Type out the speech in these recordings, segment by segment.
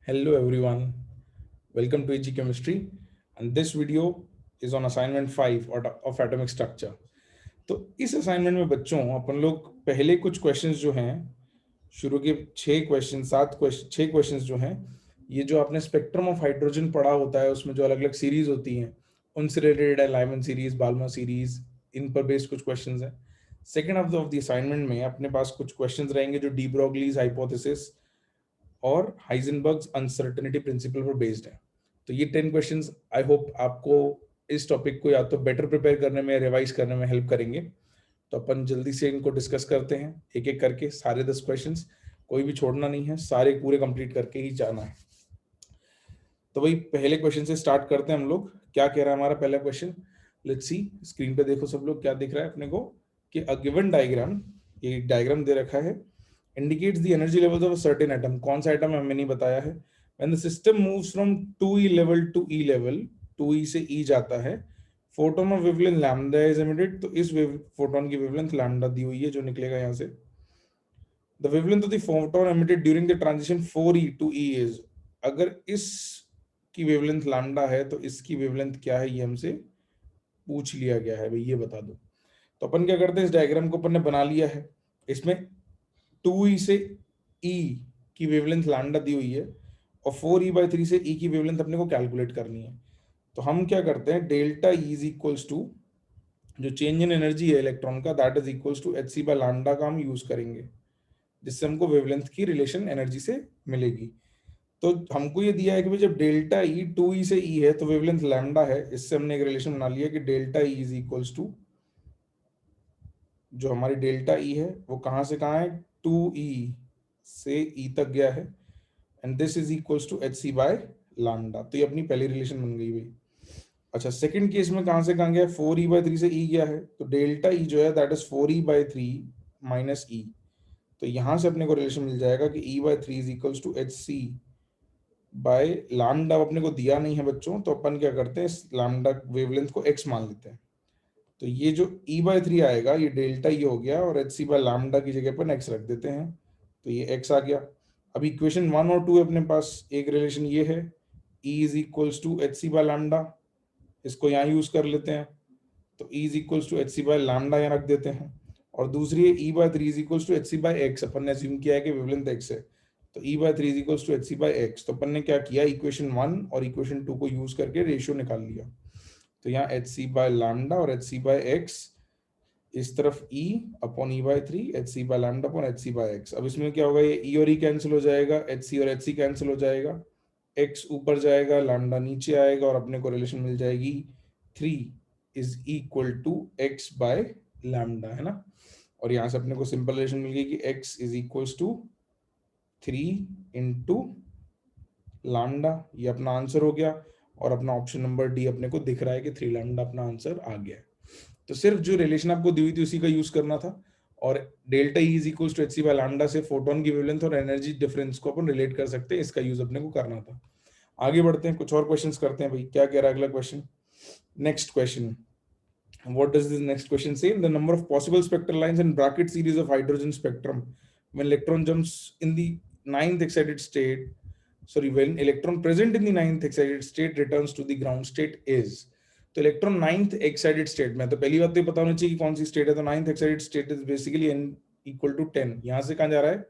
Hello everyone, welcome to EG Chemistry, and this video is on assignment 5 of atomic structure. तो इस assignment में बच्चों अपन लोग पहले कुछ क्वेश्चंस जो हैं, शुरू के 6 क्वेश्चन 7 क्वेश्चन 6 क्वेश्चंस जो हैं, ये जो आपने स्पेक्ट्रम ऑफ हाइड्रोजन पढ़ा होता है उसमें जो अलग अलग सीरीज होती हैं उनसे रिलेटेड है। लाइमन सीरीज, बाल्मर सीरीज, इन पर बेस्ड कुछ क्वेश्चंस हैं। Second half of the assignment में अपने पास कुछ क्वेश्चंस रहेंगे जो डी ब्रोगलीज हाइपोथेसिस और हाइजेनबर्ग्स अनसर्टेनिटी प्रिंसिपल पर बेस्ड है। तो ये 10 क्वेश्चंस आई होप आपको इस टॉपिक को या तो बेटर प्रिपेयर करने में, रिवाइज करने में हेल्प करेंगे। तो अपन जल्दी से इनको डिस्कस करते हैं एक एक करके, सारे 10 क्वेश्चंस, कोई भी छोड़ना नहीं है, सारे पूरे कंप्लीट करके ही जाना है। तो भाई पहले क्वेश्चन से स्टार्ट करते हैं हम लोग। क्या कह रहा है हमारा पहला क्वेश्चन? लेट्स सी, स्क्रीन पे देखो सब लोग, क्या दिख रहा है अपने को कि अ गिवन डायग्राम, ये डायग्राम दे रखा है, indicates the energy levels of a certain atom। कौन सा एटम हमें नहीं बताया है। when the system moves from 2e level to e level, 2e से e जाता है, photon of wavelength lambda is emitted. तो इस फोटोन की वेवलेंथ लैम्डा दी हुई है जो निकलेगा यहाँ से। The wavelength of the photon emitted during the transition 4e to e is. अगर इस की वेवलेंथ लैम्डा है तो इसकी वेवलेंथ क्या है, ये हमसे पूछ लिया गया है, भाई ये बता दो। तो अपन क्या करते हैं, इस डायग्राम को अपन ने बना लिया है। इसमें 2e से e की वेवलेंथ लैम्डा दी हुई है और 4e/3 से e की वेवलेंथ अपने को कैलकुलेट करनी है। तो हम क्या करते हैं, delta E is equals to जो चेंज इन एनर्जी है इलेक्ट्रॉन का, that is equals to H C by lambda का हम यूज करेंगे, जिससे हमको वेवलेंथ की रिलेशन एनर्जी से मिलेगी। तो हमको ये दिया है कि भाई जब डेल्टा ई 2e से e है तो वेवलेंथ लैम्डा है, इससे हमने एक रिलेशन बना लिया कि delta E is equals to, जो हमारी डेल्टा ई है वो कहाँ से कहाँ है, 2e से e तक गया है, and this is equals to H C by lambda. तो ये अपनी पहली रिलेशन बन गई भाई। अच्छा, सेकंड केस में कहाँ से कहाँ गया, 4e/3 से e गया है, तो डेल्टा ई जो है दैट इज 4e/3 माइनस ई। तो यहाँ से अपने को रिलेशन मिल जाएगा कि e/3 is equals to H C by lambda. अपने को दिया नहीं है बच्चों, तो अपन क्या करते हैं, इस लैम्डा वेवलेंथ को x मान लेते हैं। तो ये जो e/3 आएगा ये डेल्टा ई हो गया, और एच सी बाय लैम्डा की जगह पर x रख देते हैं, तो ये x आ गया। अब इक्वेशन 1 और 2 अपने पास एक रिलेशन ये है, e is equals to H C by lambda, इसको यहाँ यूज कर लेते हैं। तो e is equals to H C by lambda यहाँ रख देते हैं। और दूसरी है e/3 is equals to H C by X. अपन ने अज्यूम किया है कि वेवलेंथ x है, तो e/3 is equals to H C by X. तो अपन ने क्या किया, इक्वेशन 1 और इक्वेशन 2 को यूज करके रेशियो निकाल लिया। तो यहाँ एच सी बाय लैम्डा और एच सी बाय एक्स, इस तरफ e upon e/3, H C by lambda upon H C by X. अब इसमें क्या होगा, ये e और e कैंसिल हो जाएगा, एच सी और एच सी कैंसिल हो जाएगा, x ऊपर जाएगा, लैम्डा नीचे आएगा, और अपने को रिलेशन मिल जाएगी 3 is equal to x by lambda, है ना। और यहाँ से अपने को सिंपल रिलेशन मिल गई कि x is equals to 3 into lambda. ये अपना आंसर हो गया, और अपना ऑप्शन नंबर डी अपने को दिख रहा है कि 3 लैम्डा अपना आंसर आ गया है। तो सिर्फ जो रिलेशन आपको दी हुई थी उसी का यूज करना था, और delta E is equal to H C by lambda से फोटोन की वेवलेंथ और एनर्जी डिफरेंस को अपन रिलेट कर सकते हैं, इसका यूज अपने को करना था। आगे बढ़ते हैं, कुछ और क्वेश्चंस करते हैं भाई। क्या कह रहा है अगला question? Next question, what does this next question say? The number of possible spectral lines and bracket series of hydrogen spectrum when electron jumps in the ninth excited state, sorry, when electron present in the ninth excited state returns to the ground state is। तो electron ninth excited state में, तो पहली बात तो ये पता होनी चाहिए कि कौन सी स्टेट है। तो ninth excited state is basically n equal to 10। यहां से कहां जा रहा है,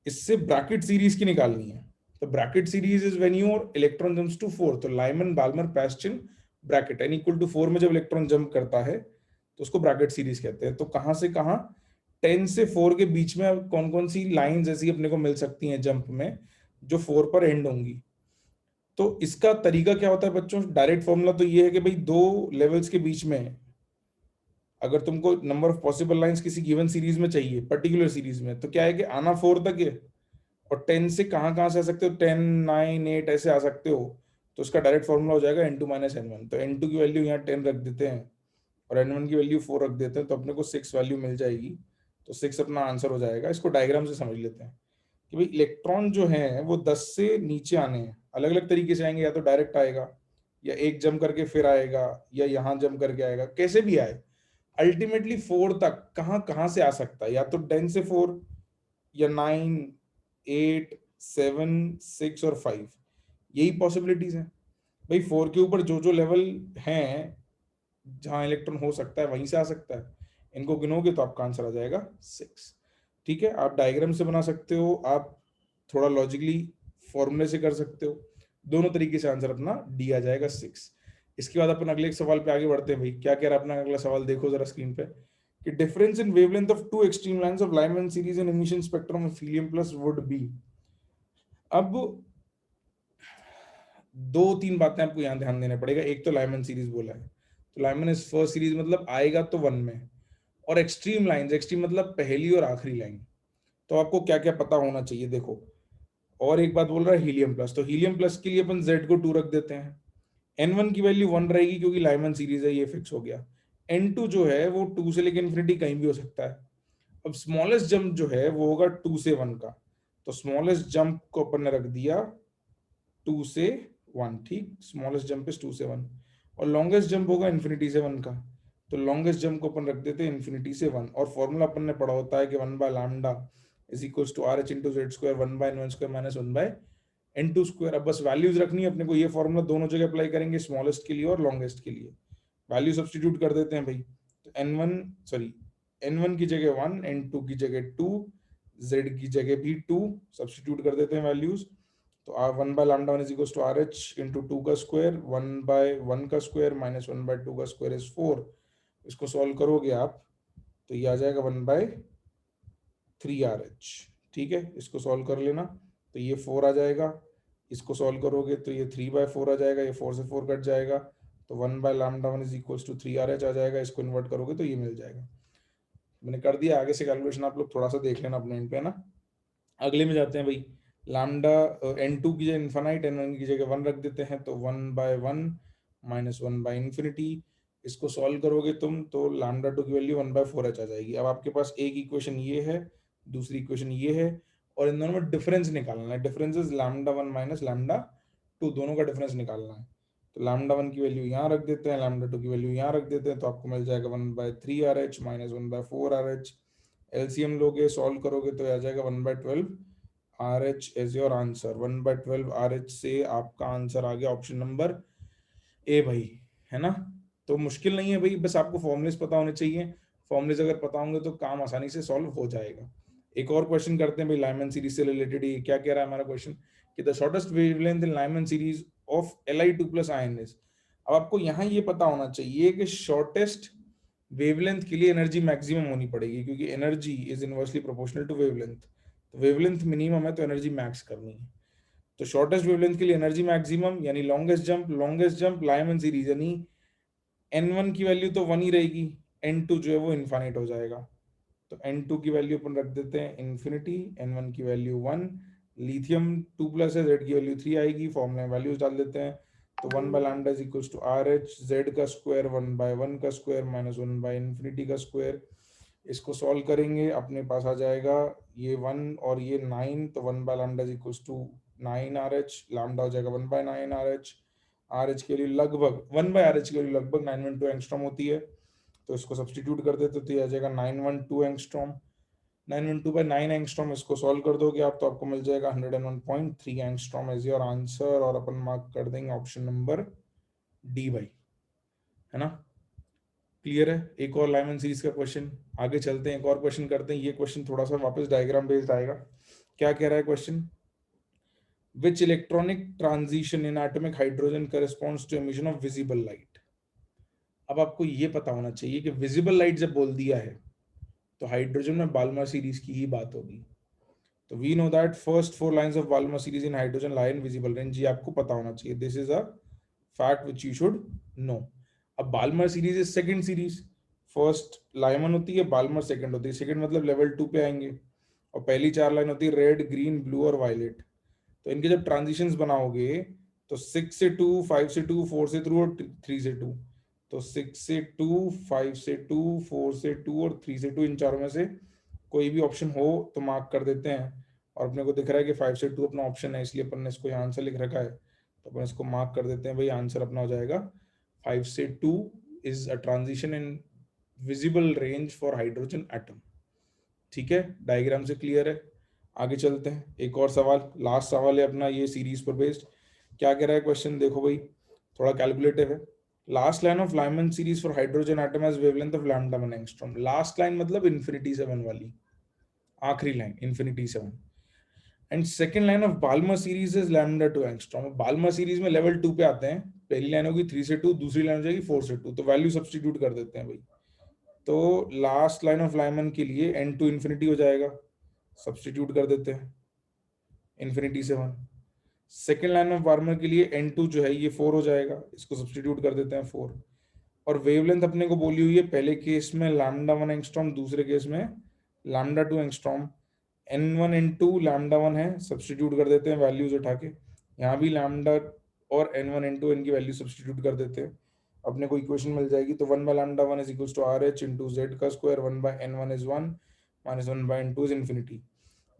इससे ब्रैकेट सीरीज की निकालनी है। तो bracket series is when your electron jumps to 4। तो Lyman Balmer Paschen bracket n equal to 4 में जब इलेक्ट्रॉन जंप करता है तो उसको ब्रैकेट सीरीज कहते हैं। तो कहां से कहां, 10 से 4 के बीच में कौन कौन सी लाइंस ऐसी अपने को मिल सकती हैं जंप में जो 4 पर एंड होंगी। तो इसका तरीका क्या होता है बच्चों, डायरेक्ट फॉर्मूला तो ये है कि भाई दो लेवल्स के बीच में अगर तुमको नंबर ऑफ पॉसिबल लाइंस किसी गिवन सीरीज में चाहिए, पर्टिकुलर सीरीज में, तो क्या है कि आना 4 तक है, और 10 से कहाँ कहाँ से आ सकते हो, 10, 9, 8 ऐसे आ सकते हो। तो उसका डायरेक्ट फॉर्मूला हो जाएगा n2 माइनस n1। तो n2 की वैल्यू यहाँ 10 रख देते हैं, और n1 की वैल्यू 4 रख देते हैं, तो अपने को 6 वैल्यू मिल जाएगी। तो 6 अपना आंसर हो जाएगा। इसको डायग्राम से समझ लेते हैं कि भाई इलेक्ट्रॉन जो है वो 10 से नीचे आने हैं, अलग अलग तरीके से आएंगे, या तो डायरेक्ट आएगा, या एक जम करके फिर आएगा, या यहाँ जम करके आएगा, कैसे भी आए। अल्टीमेटली 4 तक कहाँ कहाँ से आ सकता है, या तो 10 से 4, या 9, 8, 7, 6 और 5, यही पॉसिबिलिटीज हैं भाई। 4 के ऊपर जो जो लेवल हैं जहां इलेक्ट्रॉन हो सकता है वहीं से आ सकता है, इनको गिनोगे तो आपका आंसर आ जाएगा 6। ठीक है, आप डायग्राम से बना सकते हो, आप थोड़ा लॉजिकली फॉर्मूले से कर सकते हो, दोनों तरीके से आंसर अपना डी आ जाएगा 6। इसके बाद अपन अगले एक सवाल पे आगे बढ़ते हैं भाई। क्या कह रहा है अपना अगला सवाल, देखो जरा स्क्रीन पे कि difference in wavelength of two extreme lines of Lyman series in emission spectrum of helium plus would be. अब दो तीन बातें आपको यहाँ ध्यान देना पड़ेगा। एक तो लाइमैन सीरीज बोला है, तो लाइमैन इज फर्स्ट सीरीज मतलब आएगा तो 1 में, और एक्सट्रीम लाइंस, एक्सट्रीम मतलब पहली और आखिरी लाइन। तो आपको क्या क्या पता होना चाहिए देखो। और एक बात बोल रहा है हीलियम प्लस, तो हीलियम प्लस के लिए अपन Z को 2 रख देते हैं। N1 की वैल्यू 1 रहेगी क्योंकि लाइमैन सीरीज है, ये फिक्स हो गया। N2 जो है वो 2 से लेकर इन्फिनिटी कहीं भी हो सकता है। अब स्मॉलेस्ट जंप जो है वो होगा 2 से 1 का, तो स्मॉलेस्ट जंप को अपन ने रख दिया 2 से 1। ठीक, स्मॉलेस्ट जंप इज 2 से 1, और लॉन्गेस्ट जंप होगा इन्फिनिटी से 1 का, तो लॉन्गेस्ट जंप को अपन रख देते हैं इन्फिनिटी से 1। और फॉर्मूला अपन ने पढ़ा होता है कि 1 by lambda is equals to R H into Z square 1 by n one square minus 1 by n2 square. अब बस वैल्यूज रखनी है अपने को, ये फॉर्मूला दोनों जगह अप्लाई करेंगे, स्मॉलेस्ट के लिए और लॉन्गेस्ट के लिए। वैल्यू सब्स्टिट्यूट कर देते हैं भाई, तो n1 की जगह 1, n2 की जगह 2, z की जगह भी 2 सब्स्टिट्यूट कर देते हैं वैल्यूज। तो R 1 by lambda 1 is equal to R H into 2 का स्क्वायर 1 बाय 1 का स्क्वायर माइनस 1 बाय 2 का स्क्वायर इज 4। इसको सॉल्व करोगे आप तो ये आ जाएगा 1 बाय 3 आर एच। ठीक है, इसको सॉल्व कर लेना, तो ये 4 आ जाएगा। इसको सॉल्व करोगे तो ये 3 बाय 4 आ जाएगा, ये 4 से 4 कट जाएगा, तो 1 by lambda 1 is equal to 3 R H आ जाएगा। इसको इन्वर्ट करोगे तो ये मिल जाएगा। मैंने कर दिया, आगे से कैलकुलेशन आप लोग थोड़ा सा देख लेना अपने एंड पे ना। अगले में जाते हैं भाई। लैम्डा n2 की जगह इन्फानाइट, n1 की जगह 1 रख देते हैं, तो 1 बाय 1 माइनस 1 बाय इन्फिनिटी। इसको सॉल्व करोगे तुम तो लैम्डा 2 की वैल्यू 1 बाय 4h आ जाएगी। अब आपके पास एक इक्वेशन ये है, दूसरी इक्वेशन ये है, और इन दोनों में डिफरेंस निकालना है। Difference is lambda 1 minus lambda 2, दोनों का डिफरेंस निकालना है। तो लैम्डा 1 की वैल्यू यहाँ रख देते हैं, लैम्डा 2 की वैल्यू यहाँ रख देते हैं, तो आपको मिल जाएगा 1 by 3 R H minus 1 by 4 R H. LCM लोगे, सॉल्व करोगे तो आ जाएगा 1 by 12 R H as your answer. 1 by 12 R H से आपका आंसर आ गया ऑप्शन नंबर ए भाई, है ना। तो मुश्किल नहीं है भाई, बस आपको फॉर्मुलेस पता होने चाहिए। फॉर्मुलेस अगर पता होंगे तो काम आसानी से सॉल्व हो जाएगा। एक और क्वेश्चन करते हैं भाई लाइमैन सीरीज से रिलेटेड। ही क्या कह रहा है हमारा क्वेश्चन कि the shortest wavelength in Lyman series of Li2 plus ion is. अब आपको यहाँ ये पता होना चाहिए कि शॉर्टेस्ट वेवलेंथ के लिए एनर्जी मैक्सिमम होनी पड़ेगी, क्योंकि energy is inversely proportional to wavelength. तो वेवलेंथ मिनिमम है तो एनर्जी मैक्स करनी है। तो शॉर्टेस्ट वेवलेंथ के लिए एनर्जी मैक्सिमम यानी लॉन्गेस्ट जंप लाइमैन सीरीज यानी n1 की वैल्यू तो 1 ही रहेगी, n2 जो है वो इनफाइनाइट हो जाएगा। तो n2 की वैल्यू अपन रख देते हैं इन्फिनिटी, n1 की वैल्यू 1, लिथियम 2 प्लस है, z की वैल्यू 3 आएगी, फॉर्मूले में वैल्यूज डाल देते हैं। तो 1 by lambda is equals to R H Z का स्क्वायर 1 बाय 1 का स्क्वायर माइनस 1 बाय इन्फिनिटी का स्क्वायर। इसको सॉल्व करेंगे अपने पास आ जाएगा ये 1 और ये 9, तो 1 by lambda is equals to 9 R H, lambda हो जाएगा 1 by 9 R H. R H के लिए लगभग 1 बाय आर एच के लिए लगभग 912 एंगस्ट्रॉम होती है, तो इसको सब्सटीट्यूट कर देते तो ये आ जाएगा 912 एंगस्ट्रॉम। 912 बाय 9 एंगस्ट्रॉम, इसको सॉल्व कर दोगे आप तो आपको मिल जाएगा 101.3 एंगस्ट्रॉम एज योर आंसर, और अपन मार्क कर देंगे ऑप्शन नंबर डी भाई, है ना। क्लियर है। एक और लाइमैन सीरीज का क्वेश्चन, आगे चलते हैं एक और क्वेश्चन करते हैं। ये क्वेश्चन थोड़ा सा वापस डायग्राम बेस्ड आएगा। क्या कह रहा है question, which electronic transition in atomic hydrogen corresponds to emission of visible light. अब आपको ये पता होना चाहिए कि विजिबल लाइट जब बोल दिया है तो हाइड्रोजन में बाल्मर सीरीज की ही बात होगी। तो we know that first 4 lines of Balmer series in hydrogen lie in visible range, ये आपको पता होना चाहिए। This is a fact which you should know. अब Balmer series is second series, first Lyman होती है, बाल्मर सेकंड होती है। सेकंड मतलब लेवल 2 पे आएंगे, और पहली 4 लाइन होती है रेड ग्रीन ब्लू और वायलेट। तो इनके जब ट्रांजिशंस बनाओगे तो 6 से 2, 5 से 2, 4 से 2 और 3 से 2, तो 6 से 2, 5 से 2, 4 से 2 और 3 से 2, इन चारों में से कोई भी ऑप्शन हो तो मार्क कर देते हैं। और अपने को दिख रहा है कि 5 से 2 अपना ऑप्शन है, इसलिए अपन ने इसको यहाँ आंसर लिख रखा है, तो अपन इसको मार्क कर देते हैं भाई। आंसर अपना हो जाएगा 5 से 2 is a transition in visible range for hydrogen atom. ठीक है, डायग्राम से क्लियर है। आगे चलते हैं, एक और सवाल, लास्ट सवाल है अपना ये सीरीज पर बेस्ड। क्या कह रहा है क्वेश्चन, देखो भाई, थोड़ा कैलकुलेटिव है। Last line of Lyman series for hydrogen atom has wavelength of lambda 1 angstrom. Last line मतलब इन्फिनिटी 7 वाली, आखिरी line infinity 7। And second line of Balmer series is lambda 2 angstrom. Balmer series में level 2 पे आते हैं, पहली line होगी 3 से 2, दूसरी लाइन हो जाएगी 4 से 2, तो वैल्यू सब्स्टिट्यूट कर देते हैं भाई। तो लास्ट लाइन ऑफ लाइमन के लिए n2 इन्फिनिटी हो जाएगा, सब्स्टिट्यूट कर देते हैं infinity 7। Second line of warmer के लिए n2 जो है ये 4 हो जाएगा, इसको सब्स्टिट्यूट कर देते हैं 4। और वेवलेंथ अपने को बोली हुई है पहले केस में लैम्डा 1 एंगस्ट्रॉम, दूसरे केस में lambda 2 angstrom. n1 n2 lambda 1 है, सब्स्टिट्यूट कर देते हैं वैल्यूज उठा के, यहाँ भी लैम्डा और n1 n2 इनकी वैल्यू सब्स्टिट्यूट कर देते हैं, अपने को इक्वेशन मिल जाएगी। तो 1 by lambda 1 is equals to R H into Z का square, 1 by n1 is 1 minus 1 by n2 is infinity.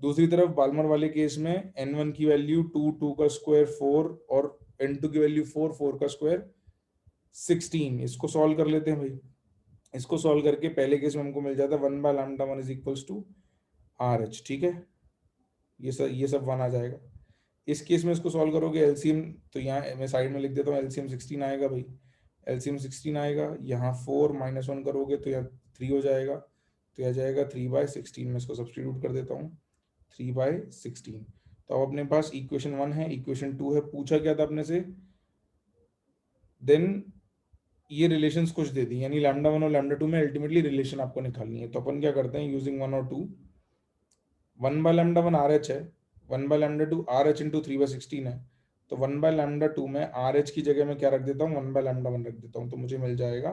दूसरी तरफ बाल्मर वाले केस में n1 की वैल्यू 2, 2 का स्क्वायर 4 और n2 की वैल्यू 4, 4 का स्क्वायर 16। इसको सॉल्व कर लेते हैं भाई। इसको सॉल्व करके पहले केस में हमको मिल जाता है 1 by lambda 1 is equals to R H, ठीक है, ये सब 1 आ जाएगा। इस केस में इसको सॉल्व करोगे एलसीएम, तो यहाँ मैं साइड में लिख देता हूँ, एलसीएम 16 आएगा भाई, एलसीएम 16 आएगा, यहाँ 4 माइनस 1 करोगे तो यहाँ 3 हो जाएगा, तो यह जाएगा 3 बाय 16। में इसको सब्सटीट्यूट कर देता हूँ 3 बाय 16। तो अब अपने पास इक्वेशन 1 है, इक्वेशन 2 है, पूछा क्या था अपने से, देन ये रिलेशंस कुछ दे दी, यानी लैम्डा 1 और लैम्डा 2 में अल्टीमेटली रिलेशन आपको निकालनी है। तो अपन क्या करते हैं, यूजिंग 1 और 2, 1 बाय लैम्डा 1 आर एच है, 1 by lambda 2 R H into 3 by 16 है, तो 1 बाय लैम्डा 2 में आर एच की जगह में क्या रख देता हूँ, 1 बाय लैम्डा 1 रख देता हूँ, तो मुझे मिल जाएगा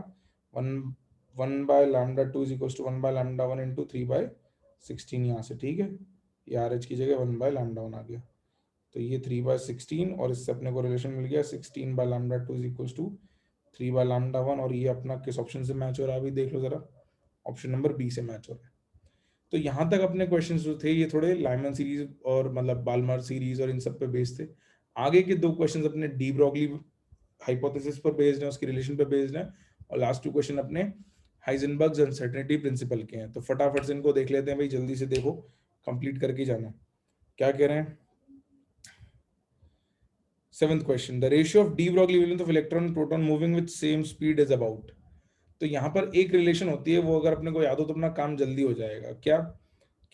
1 by lambda 2 is equal to 1 by lambda 1 into 3 by 16 यहाँ से, ठीक है, ये आर एच की जगह 1 बाय लैम्डा 1 आ गया, तो ये 3 बाय 16 और इससे अपने को रिलेशन मिल गया 16 by lambda 2 is equal to 3 by lambda 1, और ये अपना किस ऑप्शन से मैच हो रहा है अभी देख लो जरा, ऑप्शन नंबर बी से मैच हो रहा है। तो यहाँ तक अपने क्वेश्चंस जो थे ये थोड़े लाइमन सीरीज और मतलब बाल्मर सीरीज और इन सब पे बेस्ड थे। आगे के 2 क्वेश्चंस अपने डी ब्रॉगली हाइपोथेसिस पर बेस्ड हैं, उसके रिलेशन पर बेस्ड हैं, और लास्ट 2 क्वेश्चन अपने हाइजेनबर्ग्स अनसर्टेनिटी प्रिंसिपल के हैं। तो फटाफट से इनको देख लेते हैं भाई, जल्दी से देखो, कंप्लीट करके जाना। क्या कह रहे हैं, 7th question, the ratio of de Broglie wavelength of electron proton moving with same speed is about. तो यहाँ पर एक रिलेशन होती है, वो अगर अपने को याद हो तो अपना काम जल्दी हो जाएगा। क्या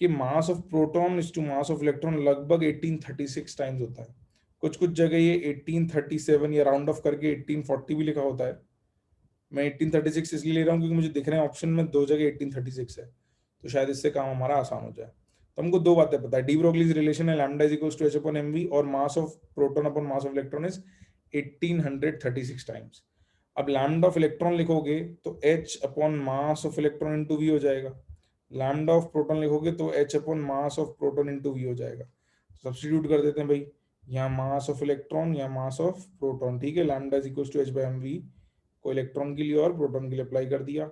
कि mass of proton is to mass of electron लगभग 1836 टाइम्स होता है। कुछ कुछ जगह ये 1837 या राउंड ऑफ करके 1840 भी लिखा होता है। मैं 1836 इसलिए ले रहा हूँ क्योंकि मुझे दिख रहे हैं ऑप्शन में 2 जगह 1836 है, तो शायद इससे काम हमारा आसान हो जाए। तो हमको 2 बातें पता है, डी ब्रोगलीज रिलेशन है lambda is equals to H upon MV, और mass of proton upon mass of electron is 1836 times. अब लैम्डा ऑफ इलेक्ट्रॉन लिखोगे तो H upon mass of electron into V हो जाएगा, लैम्डा ऑफ प्रोटॉन लिखोगे तो H upon mass of proton into V हो जाएगा। सब्स्टिट्यूट कर देते हैं भाई, यहाँ मास ऑफ इलेक्ट्रॉन, यहाँ मास ऑफ प्रोटॉन, ठीक है, lambda is equals to h by m v को इलेक्ट्रॉन के लिए और प्रोटॉन के लिए अप्लाई कर दिया।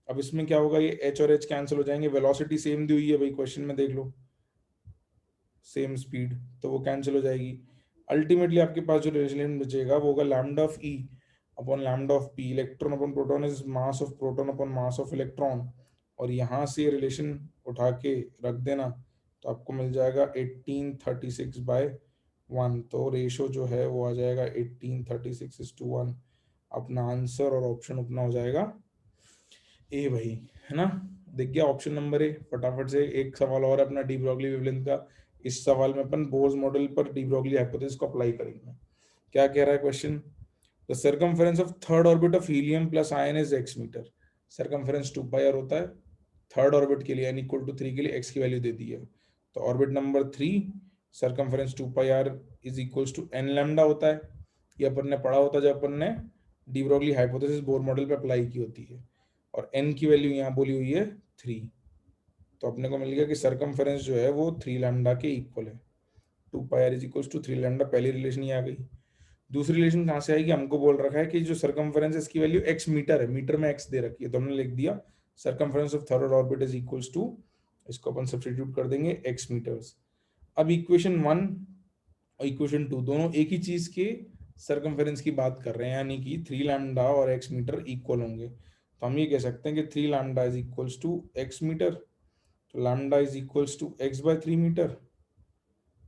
अब इसमें क्या होगा, ये एच और एच कैंसिल हो जाएंगे, वेलोसिटी सेम दी हुई है भाई क्वेश्चन में, देख लो सेम स्पीड, तो वो कैंसिल हो जाएगी। अल्टीमेटली आपके पास जो रिलेशन बचेगा वो होगा lambda of E upon lambda of P, electron upon proton is mass of proton upon mass of electron, और यहाँ से रिलेशन उठा के रख देना, तो आपको मिल जाएगा 1836/1, तो रेशो जो है वो आ जाएगा 1836:1। अपना आंसर और ऑप्शन अपना हो जाएगा ए भाई, है ना, दिख गया ऑप्शन नंबर ए। फटाफट से एक सवाल और अपना डी ब्रॉगली वेवलेंथ का, इस सवाल में अपन बोर्स मॉडल पर डी ब्रॉगली हाइपोथेसिस को अप्लाई करेंगे। क्या कह रहा है question, the circumference of third orbit of helium plus ion is x metre. Circumference 2πr होता है, थर्ड ऑर्बिट के लिए n इक्वल टू 3 के लिए x की वैल्यू दे दी है, तो orbit number 3 circumference 2πr is equals to n lambda होता है। ये अपन ने पढ़ा होता है जब अपन ने D Broglie hypothesis Bohr model पे अप्लाई की होती है, और n की वैल्यू यहाँ बोली हुई है 3, तो अपने को मिल गया कि सर्कमफेरेंस जो है वो 3 लैम्डा के इक्वल है, 2πr is equals to 3 lambda, पहली रिलेशन ये आ गई। दूसरी रिलेशन कहाँ से आएगी, हमको बोल रखा है कि जो सर्कमफेरेंस है इसकी वैल्यू x मीटर है, मीटर में x दे रखी है, तो हमने लिख दिया circumference of third orbit is equals to, इसको अपन सब्स्टिट्यूट कर देंगे x मीटर्स। अब इक्वेशन 1 और इक्वेशन 2 दोनों एक ही चीज के सर्कमफेरेंस की बात कर रहे हैं, यानी कि 3 लैम्डा और x मीटर इक्वल होंगे, तो हम ये कह सकते हैं कि 3 lambda is equals to x metre, तो lambda is equals to x by 3 metre.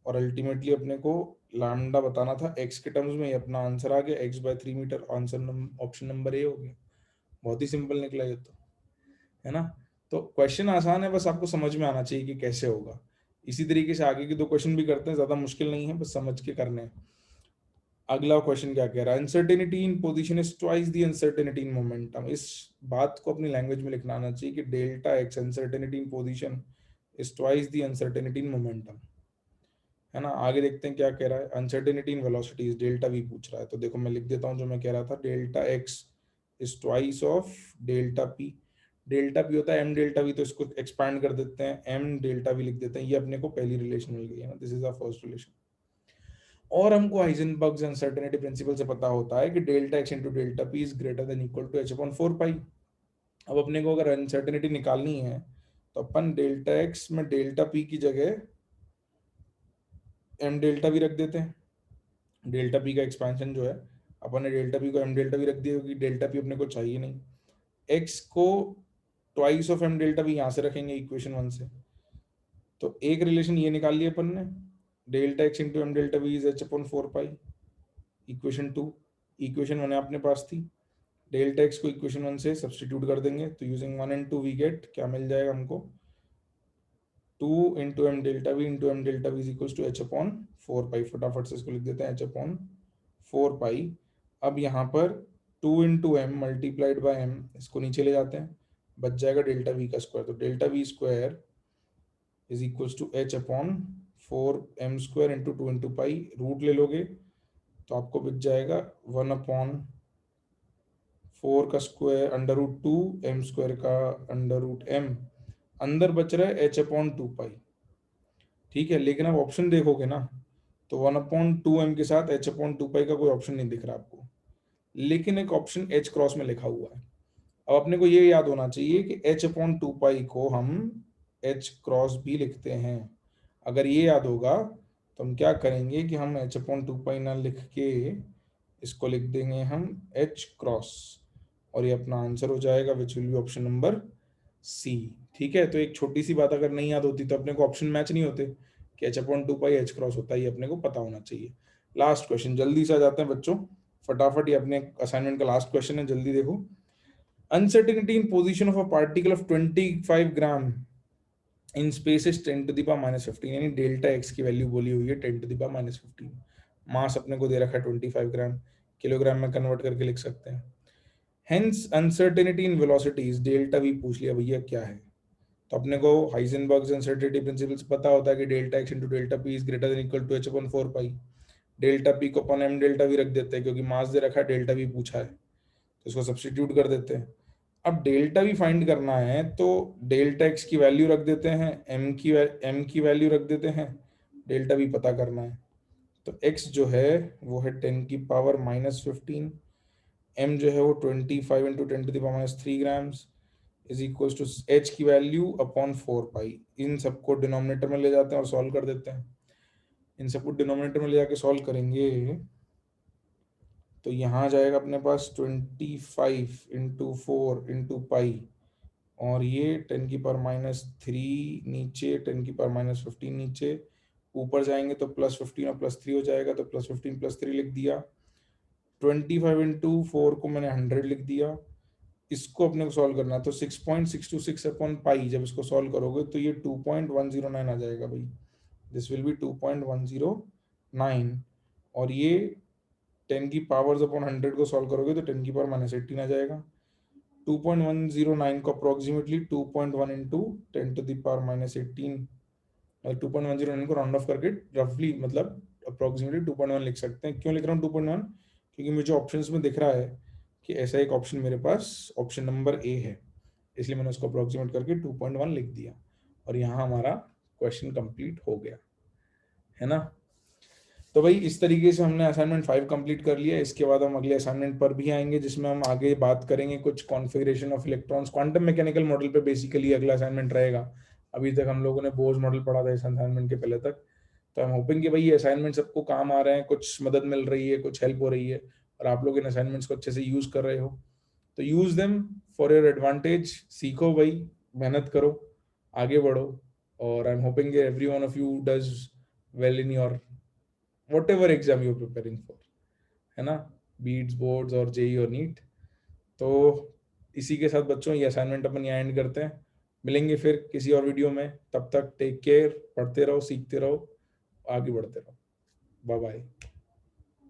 और अल्टीमेटली अपने को लैम्डा बताना था x के टर्म्स में, ये अपना आंसर आ गया x/3 metre. Answer option number A हो गया। बहुत ही सिंपल निकला ये तो, है ना। तो क्वेश्चन आसान है, बस आपको समझ में आना चाहिए कि कैसे होगा। इसी तरीके से आगे के दो क्वेश्चन भी करते हैं, ज्यादा मुश्किल नहीं है, बस समझ के करने हैं। अगला क्वेश्चन क्या कह रहा है, uncertainty in position is twice the uncertainty in momentum. इस बात को अपनी लैंग्वेज में लिखना आना चाहिए कि delta x uncertainty in position is twice the uncertainty in momentum, है ना। आगे देखते हैं क्या कह रहा है, uncertainty in velocity is delta we पूछ रहा है। तो देखो मैं लिख देता हूँ जो मैं कह रहा था, delta x is twice of delta P. Delta P होता है एम डेल्टा वी, तो इसको एक्सपैंड कर देते हैं, एम डेल्टा वी लिख देते हैं। ये अपने को पहली रिलेशन मिल गई है ना, this is our first relation. और हमको हाइजेनबर्ग्स अनसर्टेनिटी प्रिंसिपल से पता होता है कि delta x into delta p is greater than equal to H upon 4 pi. अब अपने को अगर अनसर्टेनिटी निकालनी है तो अपन डेल्टा एक्स में डेल्टा पी की जगह एम डेल्टा भी रख देते हैं। डेल्टा पी का एक्सपेंशन जो है, अपन ने डेल्टा पी को एम डेल्टा भी रख दिया क्योंकि डेल्टा पी अपने को चाहिए नहीं। एक्स को ट्वाइस ऑफ एम डेल्टा भी यहाँ से रखेंगे इक्वेशन 1 से। तो एक रिलेशन ये निकाल लिया अपन ने, delta x into m delta v is h upon 4 pi. Equation 2, equation 1 अपने पास थी, डेल्टा एक्स को इक्वेशन 1 से सब्सटीट्यूट कर देंगे, तो यूजिंग 1 and 2 वी गेट क्या मिल जाएगा हमको, 2 into m delta v into m delta v is equal to H upon 4 pi. फटाफट से इसको लिख देते हैं, एच अपॉन 4 पाई। अब यहाँ पर 2 into m multiplied by m, इसको नीचे ले जाते हैं, बच जाएगा डेल्टा वी का स्क्वायर। तो delta v square is equal to H upon 4m² into 2 into pi. Root ले लोगे तो आपको बच जाएगा 1/4 का स्क्वायर √2 m² का √m। अंदर बच रहा है h अपॉन 2 पाई, ठीक है। लेकिन अब ऑप्शन देखोगे ना तो 1/2m के साथ h अपॉन 2 पाई का कोई ऑप्शन नहीं दिख रहा आपको, लेकिन एक ऑप्शन h क्रॉस में लिखा हुआ है। अब अपने को ये याद होना चाहिए कि h अपॉन 2 पाई को हम h क्रॉस भी लिखते हैं। अगर ये याद होगा तो हम क्या करेंगे कि हम h अपॉन 2 पाई ना लिख के इसको लिख देंगे हम h क्रॉस, और ये अपना आंसर हो जाएगा which will be option number C. ठीक है, तो एक छोटी सी बात अगर नहीं याद होती तो अपने को ऑप्शन मैच नहीं होते कि h अपॉन 2 पाई h क्रॉस होता है, ये अपने को पता होना चाहिए। लास्ट क्वेश्चन, जल्दी से आ जाते हैं बच्चों फटाफट, ये अपने असाइनमेंट का लास्ट क्वेश्चन है, जल्दी देखो। Uncertainty in position of a particle of 25 gram in space is 10 to the power -15, यानी डेल्टा एक्स की वैल्यू बोली हुई है 10 टू द पावर -15। मास अपने को दे रखा है 25 ग्राम, किलोग्राम में कन्वर्ट करके लिख सकते हैं। Hence uncertainty in velocities delta we पूछ लिया भैया क्या है, तो अपने को हाइजेनबर्ग्स अनसर्टेनिटी प्रिंसिपल से पता होता है कि delta x into delta p is greater than equal to H upon 4 pi. Delta p को अपन एम डेल्टा वी रख देते हैं क्योंकि मास दे रखा है, डेल्टा वी पूछा है, तो इसको सब्सटीट्यूट कर देते हैं। अब डेल्टा वी फाइंड करना है तो डेल्टा एक्स की वैल्यू रख देते हैं, एम की वैल्यू रख देते हैं, डेल्टा वी पता करना है। तो एक्स जो है वो है 10 की पावर -15, एम जो है वो 25 into 10 to the power -3 grams is equal to h की वैल्यू अपॉन 4 पाई। इन सबको डिनोमिनेटर में ले जाते हैं और सॉल्व कर देते हैं। इन सबको डिनोमिनेटर में ले जाके सॉल्व करेंगे तो यहाँ जाएगा अपने पास 25 इंटू 4 इंटू पाई, और ये 10 की पावर -3 नीचे, 10 की पावर -15 नीचे, ऊपर जाएंगे तो +15 और +3 हो जाएगा, तो +15 +3 लिख दिया। 25 इंटू 4 को मैंने 100 लिख दिया। इसको अपने को सॉल्व करना है तो 6.626 अपॉन पाई, जब इसको सॉल्व करोगे तो ये 2.109 आ जाएगा भाई, दिस विल बी 2.109। और ये 10 की पावर्स अपॉन 100 को सॉल्व करोगे तो 10 की पावर -18 आ जाएगा। 2.109 को approximately 2.1 into 10 to the power -18, 2.109 को राउंड ऑफ करके रफली मतलब अप्रोक्सीमेटली 2.1 लिख सकते हैं। क्यों लिख रहा हूँ 2.1? क्योंकि मुझे ऑप्शंस में दिख रहा है कि ऐसा एक ऑप्शन मेरे पास ऑप्शन नंबर ए है, इसलिए मैंने उसको अप्रोक्सीमेट करके 2.1 लिख दिया, और यहाँ हमारा क्वेश्चन कंप्लीट हो गया, है ना। तो भाई इस तरीके से हमने असाइनमेंट 5 कंप्लीट कर लिया। इसके बाद हम अगले असाइनमेंट पर भी आएंगे जिसमें हम आगे बात करेंगे कुछ configuration of electrons, quantum mechanical model पे बेसिकली अगला असाइनमेंट रहेगा। अभी तक हम लोगों ने बोर्स मॉडल पढ़ा था इस असाइनमेंट के पहले तक, तो हम होपिंग कि भाई ये असाइनमेंट सबको काम आ रहे हैं, कुछ मदद मिल रही है, कुछ हेल्प हो रही है, और आप लोग इन असाइनमेंट्स को अच्छे से यूज कर रहे हो। तो use them for your advantage, सीखो भाई, मेहनत करो, आगे बढ़ो, और I am hoping every one of you does well in your what ever exam you preparing for, है ना, बीट्स बोर्ड्स और जेई और नीट। तो इसी के साथ बच्चों ये असाइनमेंट अपन यहाँ एंड करते हैं, मिलेंगे फिर किसी और वीडियो में, तब तक टेक केयर, पढ़ते रहो, सीखते रहो, आगे बढ़ते रहो, बाय बाय।